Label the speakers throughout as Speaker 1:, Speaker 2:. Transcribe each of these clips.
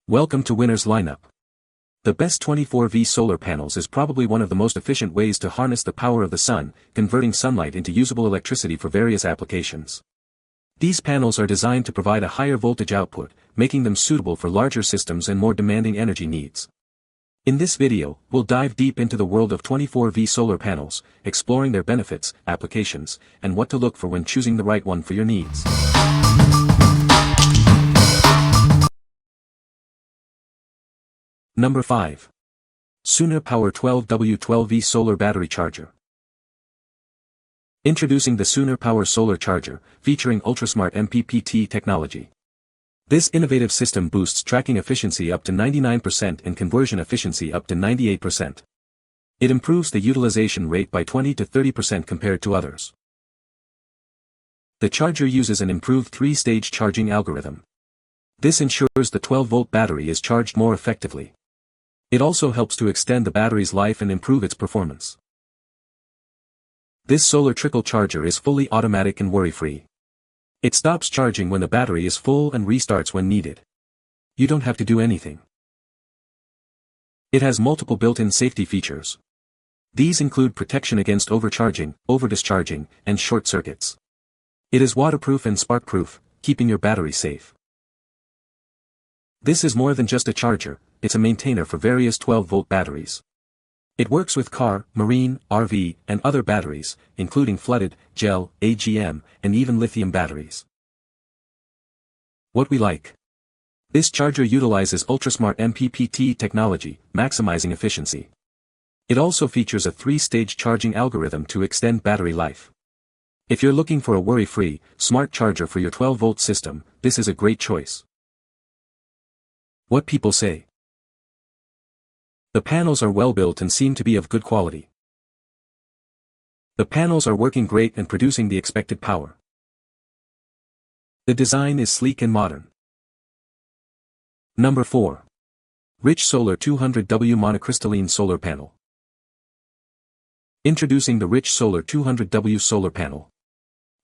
Speaker 1: Welcome to Winner's Lineup. The best 24V solar panels is probably one of the most efficient ways to harness the power of the sun, converting sunlight into usable electricity for various applications. These panels are designed to provide a higher voltage output, making them suitable for larger systems and more demanding energy needs. In this video, we'll dive deep into the world of 24V solar panels, exploring their benefits, applications, and what to look for when choosing the right one for your needs. Number 5. Newpowa 12W12V Solar Battery Charger. Introducing the Newpowa Solar Charger, featuring ultrasmart MPPT technology. This innovative system boosts tracking efficiency up to 99% and conversion efficiency up to 98%. It improves the utilization rate by 20 to 30% compared to others. The charger uses an improved 3-stage charging algorithm. This ensures the 12-volt battery is charged more effectively. It also helps to extend the battery's life and improve its performance. This solar trickle charger is fully automatic and worry-free. It stops charging when the battery is full and restarts when needed. You don't have to do anything. It has multiple built-in safety features. These include protection against overcharging, overdischarging, and short circuits. It is waterproof and spark-proof, keeping your battery safe. This is more than just a charger, it's a maintainer for various 12-volt batteries. It works with car, marine, RV, and other batteries, including flooded, gel, AGM, and even lithium batteries. What we like. This charger utilizes ultrasmart MPPT technology, maximizing efficiency. It also features a 3-stage charging algorithm to extend battery life. If you're looking for a worry-free, smart charger for your 12-volt system, this is a great choice. What people say. The panels are well built and seem to be of good quality. The panels are working great and producing the expected power. The design is sleek and modern. Number 4. Rich Solar 200W Monocrystalline Solar Panel. Introducing the Rich Solar 200W Solar Panel.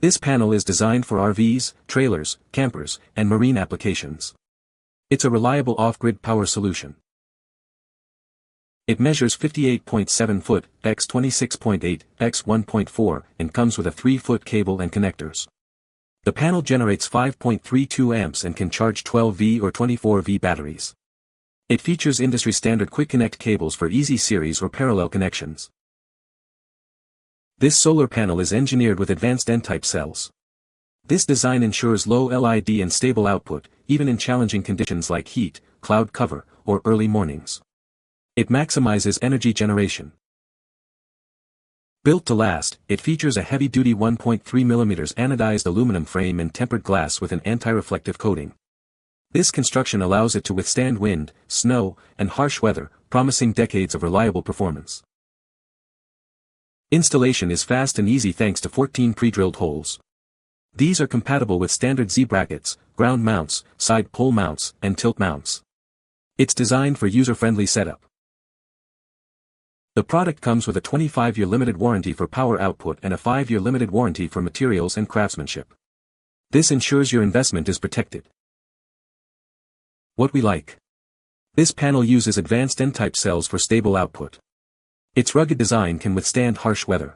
Speaker 1: This panel is designed for RVs, trailers, campers, and marine applications. It's a reliable off-grid power solution. It measures 58.7 foot x 26.8 x 1.4 and comes with a 3-foot cable and connectors. The panel generates 5.32 amps and can charge 12V or 24V batteries. It features industry-standard quick-connect cables for easy series or parallel connections. This solar panel is engineered with advanced N-type cells. This design ensures low LID and stable output, even in challenging conditions like heat, cloud cover, or early mornings. It maximizes energy generation. Built to last, it features a heavy-duty 1.3 mm anodized aluminum frame and tempered glass with an anti-reflective coating. This construction allows it to withstand wind, snow, and harsh weather, promising decades of reliable performance. Installation is fast and easy thanks to 14 pre-drilled holes. These are compatible with standard Z-brackets, ground mounts, side pole mounts, and tilt mounts. It's designed for user-friendly setup. The product comes with a 25-year limited warranty for power output and a 5-year limited warranty for materials and craftsmanship. This ensures your investment is protected. What we like. This panel uses advanced N-type cells for stable output. Its rugged design can withstand harsh weather.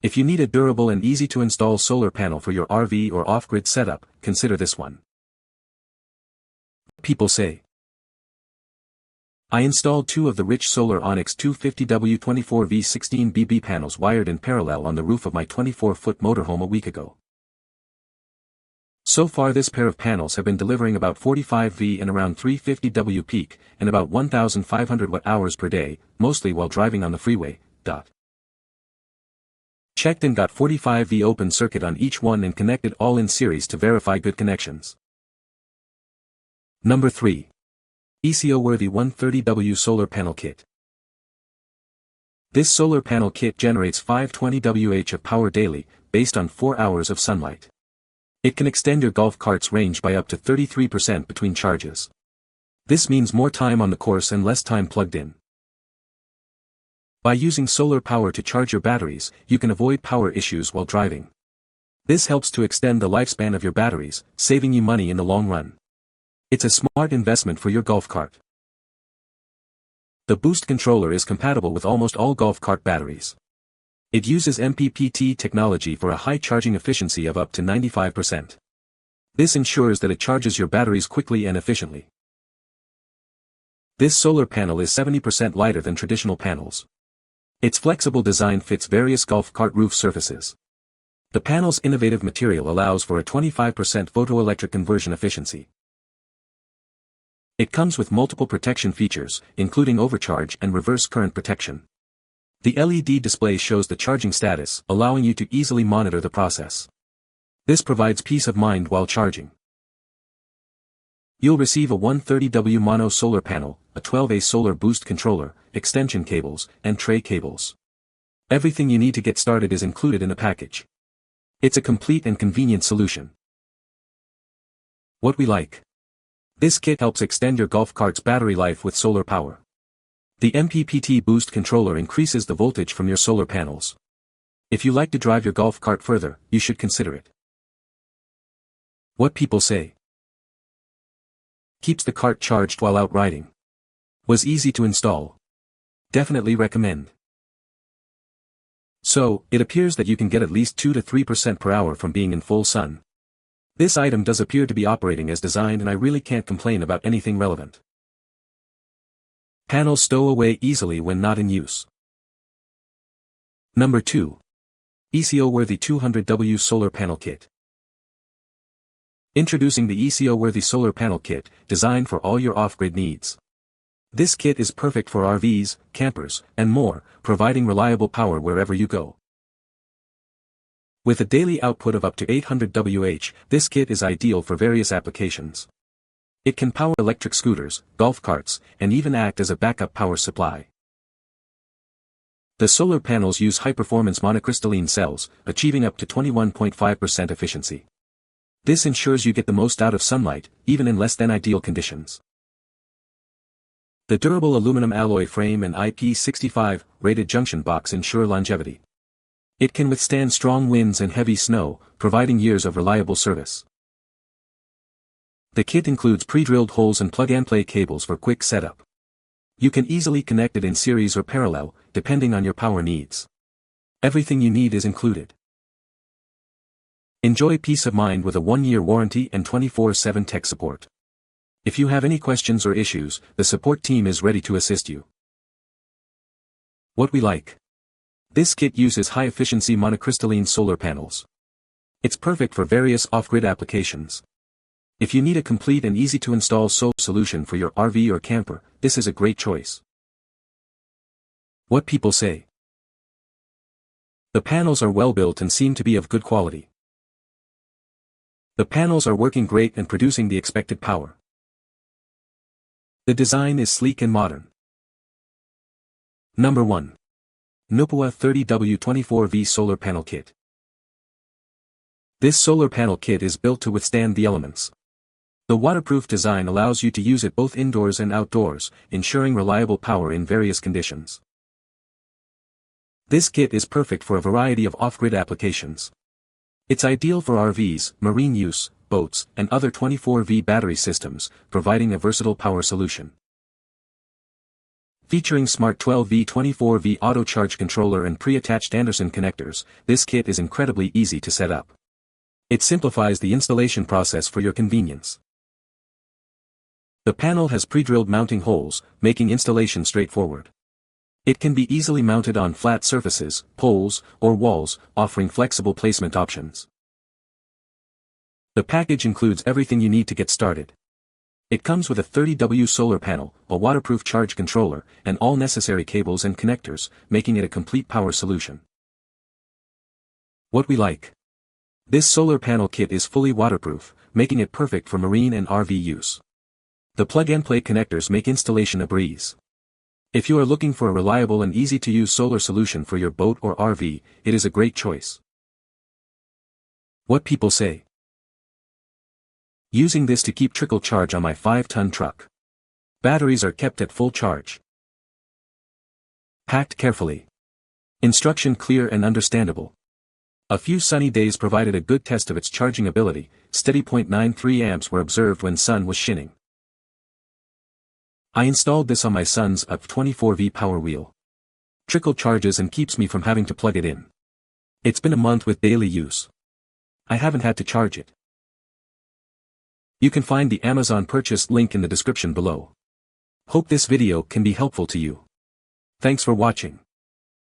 Speaker 1: If you need a durable and easy-to-install solar panel for your RV or off-grid setup, consider this one. People say. I installed 2 of the Rich Solar Onyx 250W 24V 16BB panels wired in parallel on the roof of my 24-foot motorhome a week ago. So far this pair of panels have been delivering about 45V and around 350W peak, and about 1,500 watt-hours per day, mostly while driving on the freeway. Checked and got 45V open circuit on each one and connected all in series to verify good connections. Number 3. ECO-worthy 130W Solar Panel Kit. This solar panel kit generates 520 Wh of power daily, based on 4 hours of sunlight. It can extend your golf cart's range by up to 33% between charges. This means more time on the course and less time plugged in. By using solar power to charge your batteries, you can avoid power issues while driving. This helps to extend the lifespan of your batteries, saving you money in the long run. It's a smart investment for your golf cart. The boost controller is compatible with almost all golf cart batteries. It uses MPPT technology for a high charging efficiency of up to 95%. This ensures that it charges your batteries quickly and efficiently. This solar panel is 70% lighter than traditional panels. Its flexible design fits various golf cart roof surfaces. The panel's innovative material allows for a 25% photoelectric conversion efficiency. It comes with multiple protection features, including overcharge and reverse current protection. The LED display shows the charging status, allowing you to easily monitor the process. This provides peace of mind while charging. You'll receive a 130W mono solar panel, a 12A solar boost controller, extension cables, and tray cables. Everything you need to get started is included in a package. It's a complete and convenient solution. What we like. This kit helps extend your golf cart's battery life with solar power. The MPPT boost controller increases the voltage from your solar panels. If you like to drive your golf cart further, you should consider it. What people say. Keeps the cart charged while out riding. Was easy to install. Definitely recommend. So, it appears that you can get at least 2 to 3% per hour from being in full sun. This item does appear to be operating as designed, and I really can't complain about anything relevant. Panels stow away easily when not in use. Number 2. ECO-worthy 200W Solar Panel Kit. Introducing the ECO-worthy Solar Panel Kit, designed for all your off-grid needs. This kit is perfect for RVs, campers, and more, providing reliable power wherever you go. With a daily output of up to 800 Wh, this kit is ideal for various applications. It can power electric scooters, golf carts, and even act as a backup power supply. The solar panels use high-performance monocrystalline cells, achieving up to 21.5% efficiency. This ensures you get the most out of sunlight, even in less than ideal conditions. The durable aluminum alloy frame and IP65 rated junction box ensure longevity. It can withstand strong winds and heavy snow, providing years of reliable service. The kit includes pre-drilled holes and plug-and-play cables for quick setup. You can easily connect it in series or parallel, depending on your power needs. Everything you need is included. Enjoy peace of mind with a 1-year warranty and 24/7 tech support. If you have any questions or issues, the support team is ready to assist you. What we like. This kit uses high-efficiency monocrystalline solar panels. It's perfect for various off-grid applications. If you need a complete and easy-to-install solar solution for your RV or camper, this is a great choice. What people say. The panels are well built and seem to be of good quality. The panels are working great and producing the expected power. The design is sleek and modern. Number 1. Newpowa 30W24V Solar Panel Kit. This solar panel kit is built to withstand the elements. The waterproof design allows you to use it both indoors and outdoors, ensuring reliable power in various conditions. This kit is perfect for a variety of off-grid applications. It's ideal for RVs, marine use, boats, and other 24V battery systems, providing a versatile power solution. Featuring smart 12V 24V auto charge controller and pre-attached Anderson connectors, this kit is incredibly easy to set up. It simplifies the installation process for your convenience. The panel has pre-drilled mounting holes, making installation straightforward. It can be easily mounted on flat surfaces, poles, or walls, offering flexible placement options. The package includes everything you need to get started. It comes with a 30W solar panel, a waterproof charge controller, and all necessary cables and connectors, making it a complete power solution. What we like. This solar panel kit is fully waterproof, making it perfect for marine and RV use. The plug-and-play connectors make installation a breeze. If you are looking for a reliable and easy-to-use solar solution for your boat or RV, it is a great choice. What people say. Using this to keep trickle charge on my 5-ton truck. Batteries are kept at full charge. Packed carefully. Instruction clear and understandable. A few sunny days provided a good test of its charging ability. Steady 0.93 amps were observed when sun was shining. I installed this on my son's UP24V power wheel. Trickle charges and keeps me from having to plug it in. It's been a month with daily use. I haven't had to charge it. You can find the Amazon purchase link in the description below. Hope this video can be helpful to you. Thanks for watching.